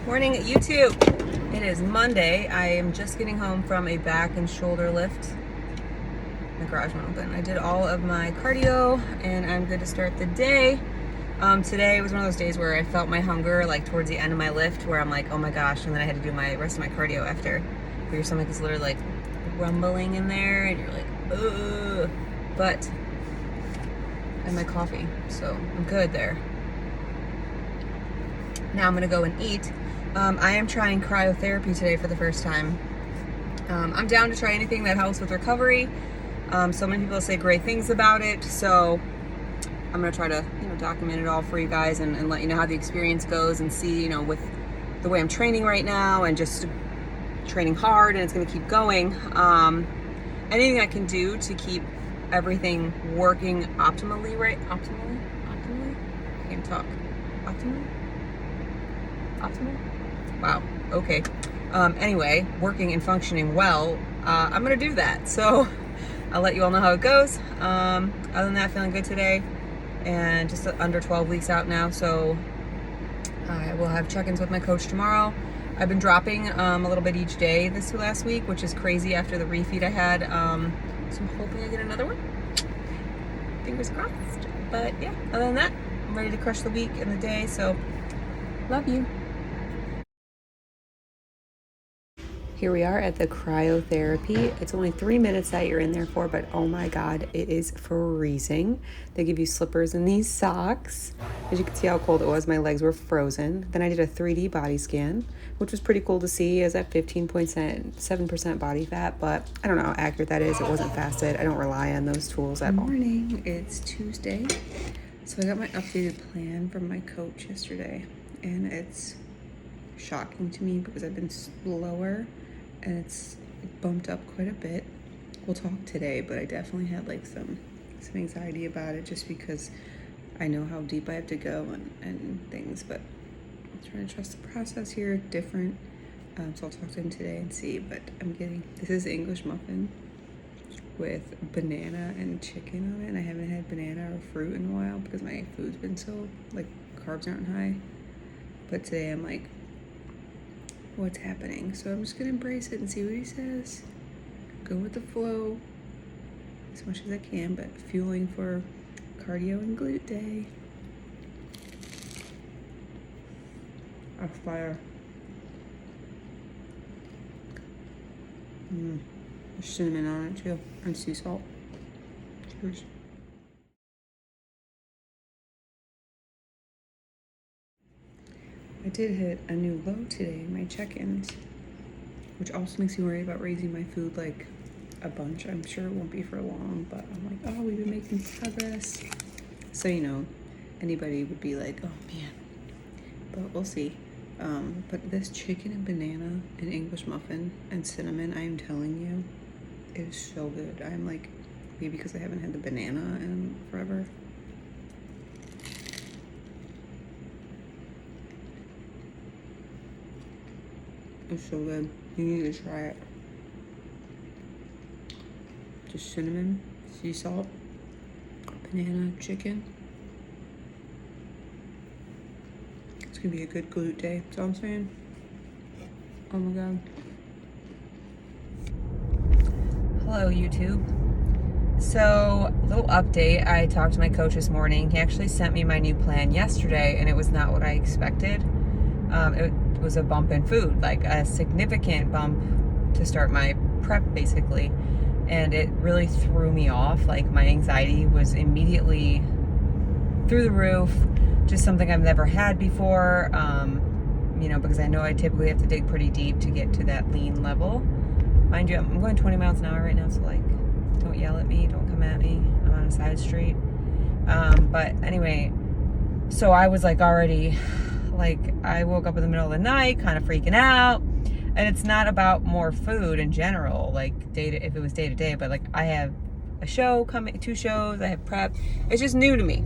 Morning YouTube. It is Monday. I am just getting home from a back and shoulder lift. My garage went open. I did all of my cardio and I'm good to start the day. Today was one of those days where I felt my hunger like towards the end of my lift where I'm like, oh my gosh, and then I had to do my rest of my cardio after. Where your stomach is literally like rumbling in there and you're like, ugh. But I had my coffee, so I'm good there. Now I'm gonna go and eat. I am trying cryotherapy today for the first time. I'm down to try anything that helps with recovery. So many people say great things about it, so I'm gonna try to document it all for you guys and let you know how the experience goes and see with the way I'm training right now and just training hard, and it's gonna keep going. Anything I can do to keep everything working optimally, right? Optimally? I can't talk. Optimal? Wow, okay. Anyway, working and functioning well, I'm gonna do that. So I'll let you all know how it goes. Other than that, feeling good today and just under 12 weeks out now. So I will have check-ins with my coach tomorrow. I've been dropping a little bit each day this last week, which is crazy after the refeed I had. So I'm hoping I get another one. Fingers crossed. But yeah, other than that, I'm ready to crush the week and the day. So love you. Here we are at the cryotherapy. It's only 3 minutes that you're in there for, but oh my God, it is freezing. They give you slippers and these socks. As you can see how cold it was, my legs were frozen. Then I did a 3D body scan, which was pretty cool to see. Is at 15.7% body fat, but I don't know how accurate that is. It wasn't fasted. I don't rely on those tools at all. Good morning, it's Tuesday. So I got my updated plan from my coach yesterday, and it's shocking to me because I've been slower and it bumped up quite a bit. We'll talk today, but I definitely had like some anxiety about it just because I know how deep I have to go and things, but I'm trying to trust the process here. Different, so I'll talk to him today and see. But I'm getting, this is English muffin with banana and chicken on it, and I haven't had banana or fruit in a while because my food's been so, like, carbs aren't high. But today I'm like, what's happening? So I'm just gonna embrace it and see what he says. Go with the flow as much as I can, but fueling for cardio and glute day. Fire. There's cinnamon on it too, and sea salt. Cheers. I did hit a new low today in my check-ins, which also makes me worry about raising my food like a bunch. I'm sure it won't be for long, but I'm like, oh, we've been making progress. So, anybody would be like, oh man, but we'll see. But this chicken and banana and English muffin and cinnamon, I am telling you, it is so good. I'm like, maybe because I haven't had the banana in forever. It's so good. You need to try it. Just cinnamon, sea salt, banana, chicken. It's gonna be a good glute day. That's all I'm saying. Oh my God. Hello, YouTube. So, little update. I talked to my coach this morning. He actually sent me my new plan yesterday, and it was not what I expected. It was a bump in food, like a significant bump to start my prep basically, and it really threw me off. Like my anxiety was immediately through the roof, just something I've never had before, because I know I typically have to dig pretty deep to get to that lean level. Mind you, I'm going 20 miles an hour right now, so like don't yell at me, don't come at me, I'm on a side street. But anyway, so I was like already, like I woke up in the middle of the night kind of freaking out, and it's not about more food in general, like if it was day to day, but like I have a show coming, 2 shows, I have prep. It's just new to me,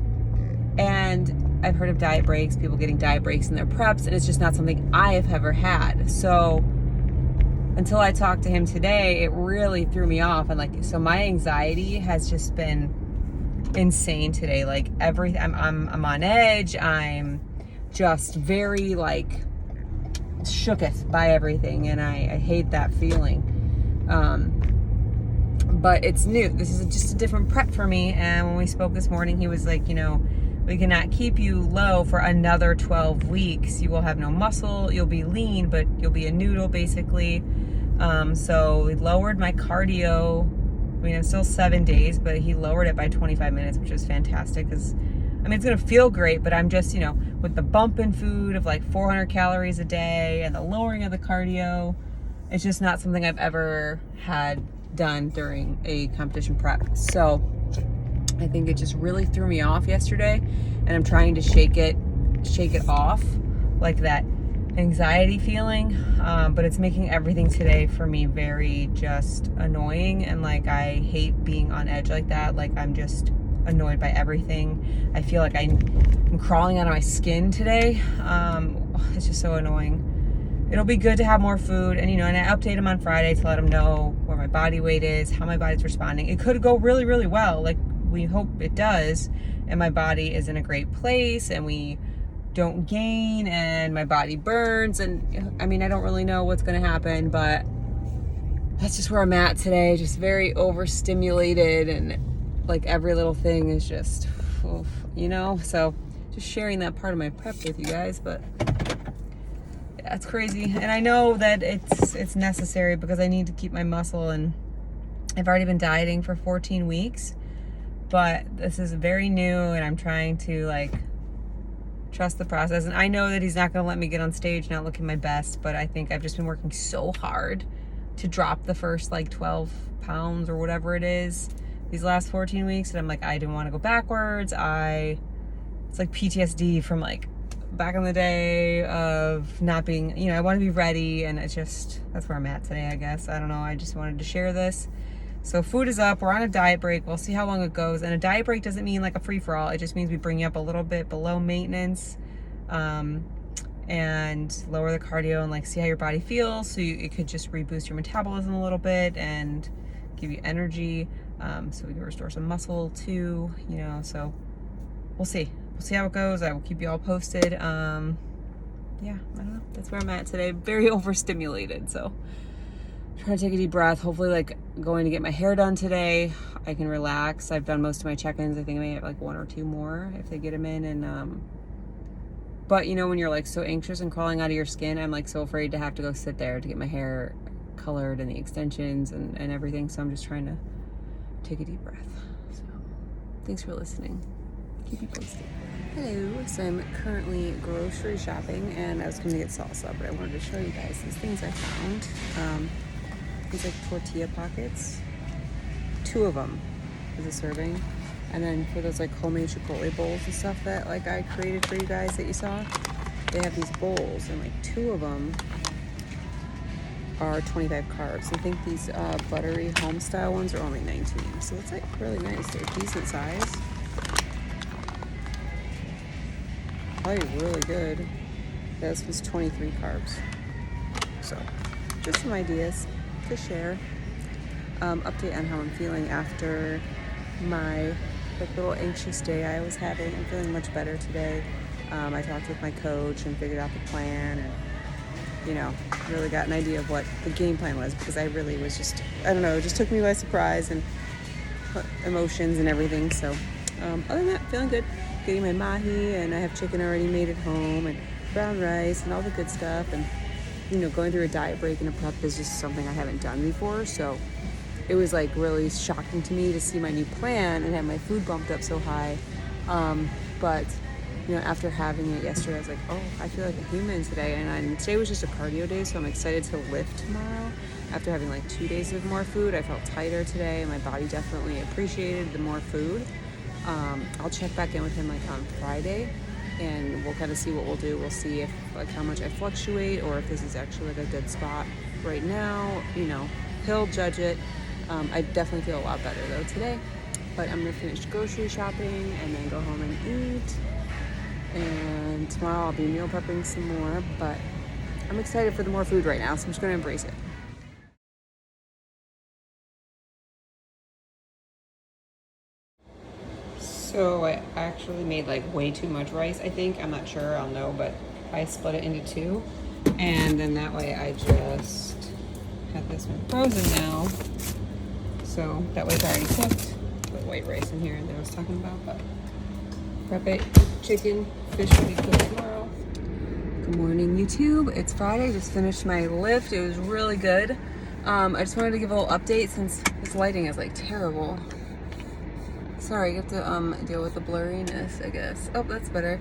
and I've heard of diet breaks, people getting diet breaks in their preps, and it's just not something I have ever had. So until I talked to him today, it really threw me off, and so my anxiety has just been insane today. Like I'm on edge. I'm just very shooketh by everything, and I hate that feeling. But it's new. This is just a different prep for me. And when we spoke this morning, he was like, you know, we cannot keep you low for another 12 weeks. You will have no muscle. You'll be lean, but you'll be a noodle basically. So we lowered my cardio. I mean, I'm still 7 days, but he lowered it by 25 minutes, which is fantastic because, I mean, it's going to feel great, but I'm just, you know, with the bump in food of like 400 calories a day and the lowering of the cardio, it's just not something I've ever had done during a competition prep. So I think it just really threw me off yesterday, and I'm trying to shake it off, like that anxiety feeling, but it's making everything today for me very just annoying, and like I hate being on edge like that. Like I'm just annoyed by everything. I feel like I'm crawling out of my skin today. It's just so annoying. It'll be good to have more food, and you know, and I update him on Friday to let him know where my body weight is, how my body's responding. It could go really, really well, like we hope it does, and my body is in a great place, and we don't gain, and my body burns, and I mean, I don't really know what's gonna happen, but that's just where I'm at today. Just very overstimulated, and like every little thing is just, oof, you know. So just sharing that part of my prep with you guys, but that's crazy. And I know that it's necessary because I need to keep my muscle, and I've already been dieting for 14 weeks, but this is very new, and I'm trying to like trust the process. And I know that he's not going to let me get on stage not looking my best, but I think I've just been working so hard to drop the first like 12 pounds or whatever it is these last 14 weeks, and I'm like, I didn't want to go backwards. It's like PTSD from like back in the day of not being, you know, I want to be ready, and it's just, that's where I'm at today, I guess. I don't know, I just wanted to share this. So food is up, we're on a diet break, we'll see how long it goes. And a diet break doesn't mean like a free-for-all, it just means we bring you up a little bit below maintenance, and lower the cardio and like see how your body feels. So it could just reboost your metabolism a little bit and give you energy, so we can restore some muscle too, you know. So we'll see how it goes. I will keep you all posted. Yeah, I don't know, that's where I'm at today. Very overstimulated, so trying to take a deep breath. Hopefully, like going to get my hair done today, I can relax. I've done most of my check-ins. I think I may have like 1 or 2 more if they get them in. And but you know, when you're like so anxious and crawling out of your skin, I'm like so afraid to have to go sit there to get my hair colored and the extensions and everything. So I'm just trying to take a deep breath. So thanks for listening. Keep you posted. Hello, so I'm currently grocery shopping, and I was going to get salsa, but I wanted to show you guys these things I found. These like tortilla pockets, 2 of them is a serving, and then for those like homemade chipotle bowls and stuff that like I created for you guys that you saw, they have these bowls, and like 2 of them are 25 carbs. I think these buttery home style ones are only 19, so it's like really nice. They're decent size. Probably really good. This was 23 carbs. So just some ideas to share. Update on how I'm feeling after my like little anxious day I was having. I'm feeling much better today. I talked with my coach and figured out the plan, and you know, really got an idea of what the game plan was, because I really was just, I don't know, it just took me by surprise, and emotions and everything. So other than that, feeling good. Getting my mahi, and I have chicken already made at home, and brown rice and all the good stuff. And you know, going through a diet break and a prep is just something I haven't done before, so it was like really shocking to me to see my new plan and have my food bumped up so high. But you know, after having it yesterday, I was like, oh, I feel like a human today. And today was just a cardio day, so I'm excited to lift tomorrow. After having like 2 days of more food, I felt tighter today, and my body definitely appreciated the more food. I'll check back in with him like on Friday, and we'll kind of see what we'll do. We'll see if like how much I fluctuate, or if this is actually like a good spot right now. You know, he'll judge it. I definitely feel a lot better though today. But I'm gonna finish grocery shopping and then go home and eat. And tomorrow I'll be meal prepping some more. But I'm excited for the more food right now, so I'm just gonna embrace it. So I actually made like way too much rice, I think. I'm not sure, I'll know, but I split it into 2. And then that way I just have this one frozen now. So that way it's already cooked. Put white rice in here that I was talking about, but prep it. Chicken, fish will be cooked tomorrow. Good morning, YouTube. It's Friday. Just finished my lift. It was really good. I just wanted to give a little update since this lighting is like terrible. Sorry, you have to deal with the blurriness, I guess. Oh, that's better.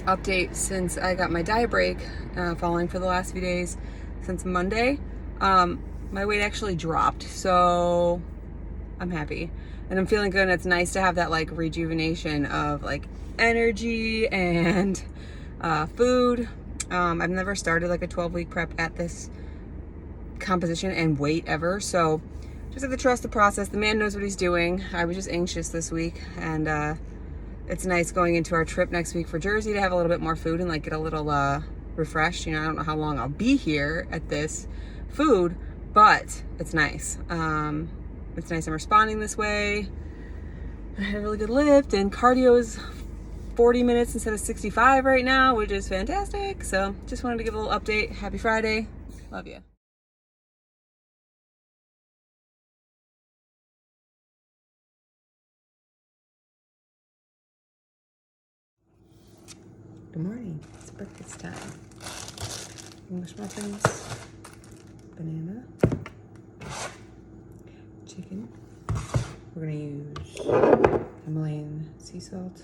Update since I got my diet break following for the last few days since Monday. My weight actually dropped, so I'm happy and I'm feeling good. And it's nice to have that like rejuvenation of like energy and food. I've never started like a 12-week prep at this composition and weight ever, so just have to trust the process. The man knows what he's doing. I was just anxious this week, and it's nice going into our trip next week for Jersey to have a little bit more food and like get a little refreshed. You know, I don't know how long I'll be here at this food, but it's nice. It's nice I'm responding this way. I had a really good lift, and cardio is 40 minutes instead of 65 right now, which is fantastic. So just wanted to give a little update. Happy Friday. Love you. Good morning. It's breakfast time. English muffins, banana, chicken. We're gonna use Himalayan sea salt,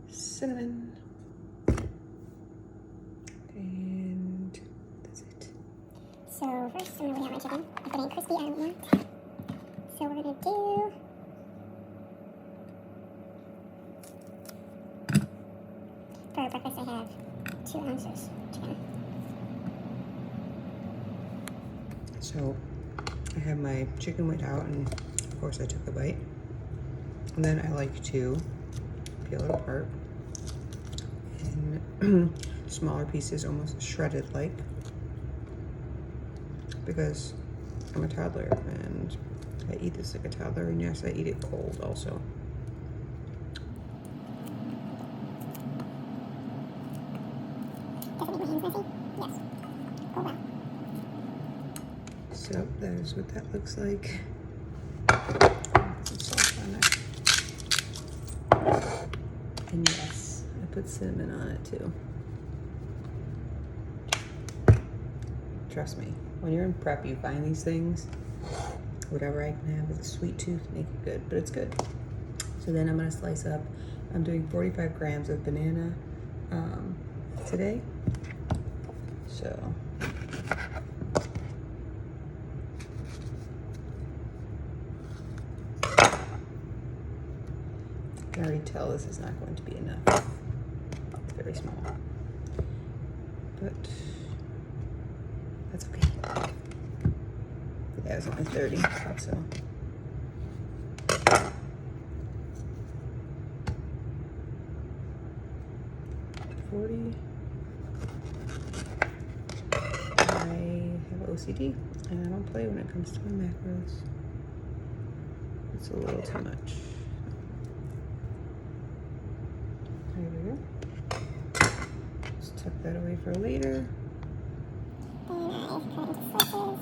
cinnamon, and that's it. So first I'm gonna lay out my chicken. I put in crispy, I don't want. So we're gonna do for breakfast I have 2 ounces chicken. So I have my chicken went out, and of course I took a bite. And then I like to peel it apart in smaller pieces, almost shredded like, because I'm a toddler and I eat this like a toddler, and yes, I eat it cold also. Does it make my hands messy? Yes. Oh wow. So that is what that looks like. Put some salt on it. And yes, I put cinnamon on it too. Trust me, when you're in prep, you find these things. Whatever I can have with a sweet tooth, make it good, but it's good. So then I'm gonna slice up. I'm doing 45 grams of banana today. So I can already tell this is not going to be enough. It's very small, but that's okay. Yeah, it was only 30, so. I have OCD and I don't play when it comes to my macros. It's a little too much. There we go. Just tuck that away for later. Then I cut into slices.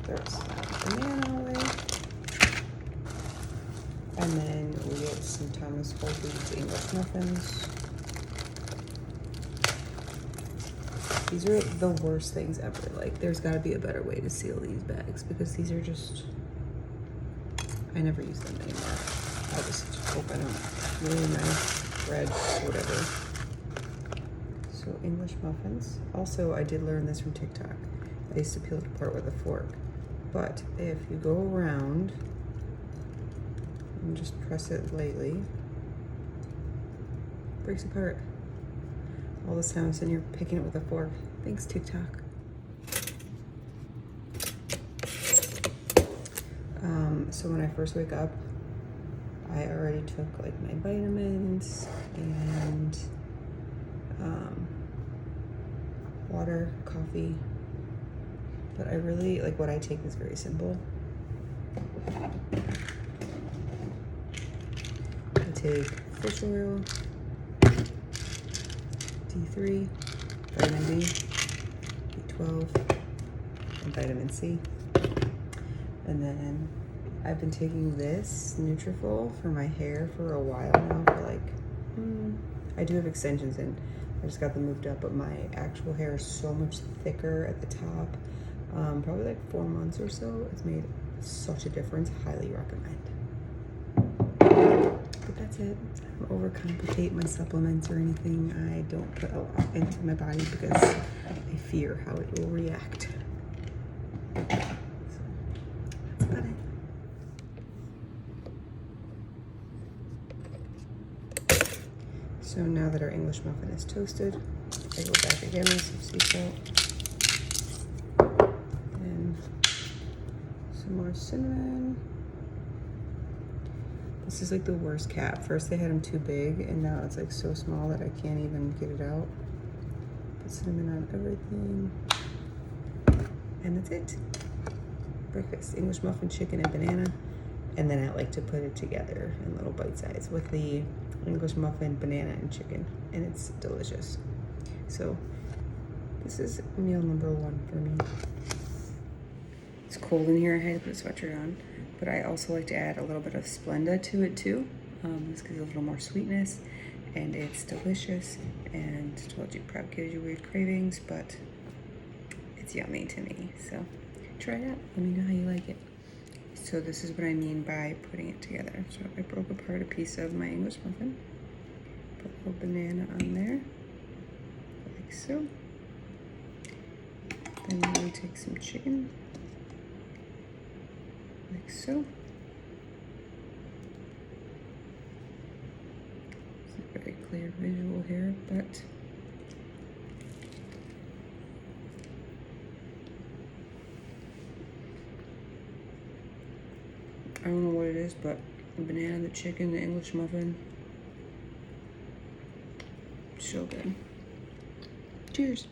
Throw some banana away. And then we get some Thomas whole foods English muffins. These are the worst things ever. Like, there's got to be a better way to seal these bags, because these are just, I never use them anymore. I just hope I don't ruin my bread or whatever. So English muffins. Also, I did learn this from TikTok. I used to peel it apart with a fork. But if you go around and just press it lightly, it breaks apart. All this time I'm sitting here picking it with a fork. Thanks, TikTok. So when I first wake up, I already took like my vitamins and water, coffee. But I really, like, what I take is very simple. I take fish oil, D3, vitamin D, B12, and vitamin C. And then I've been taking this Nutrafol for my hair for a while now, for like, I do have extensions in. I just got them moved up, but my actual hair is so much thicker at the top. Probably like 4 months or so. It's made such a difference. Highly recommend. But that's it. I don't overcomplicate my supplements or anything. I don't put a lot into my body because I fear how it will react. So that's about it. So now that our English muffin is toasted, I go back again with some sea salt and some more cinnamon. This is like the worst cap. First they had them too big, and now it's like so small that I can't even get it out. Put cinnamon on everything, and that's it. Breakfast: English muffin, chicken, and banana. And then I like to put it together in little bite size with the English muffin, banana, and chicken, and it's delicious. So this is meal number 1 for me. It's cold in here. I had to put a sweatshirt on, but I also like to add a little bit of Splenda to it too. This gives it a little more sweetness, and it's delicious. And I told you, probably gives you weird cravings, but it's yummy to me. So try it out. Let me know how you like it. So this is what I mean by putting it together. So I broke apart a piece of my English muffin, put a little banana on there, like so. Then we take some chicken, like so. It's a very clear visual here, but I don't know what it is, but the banana, the chicken, the English muffin, so good. Cheers.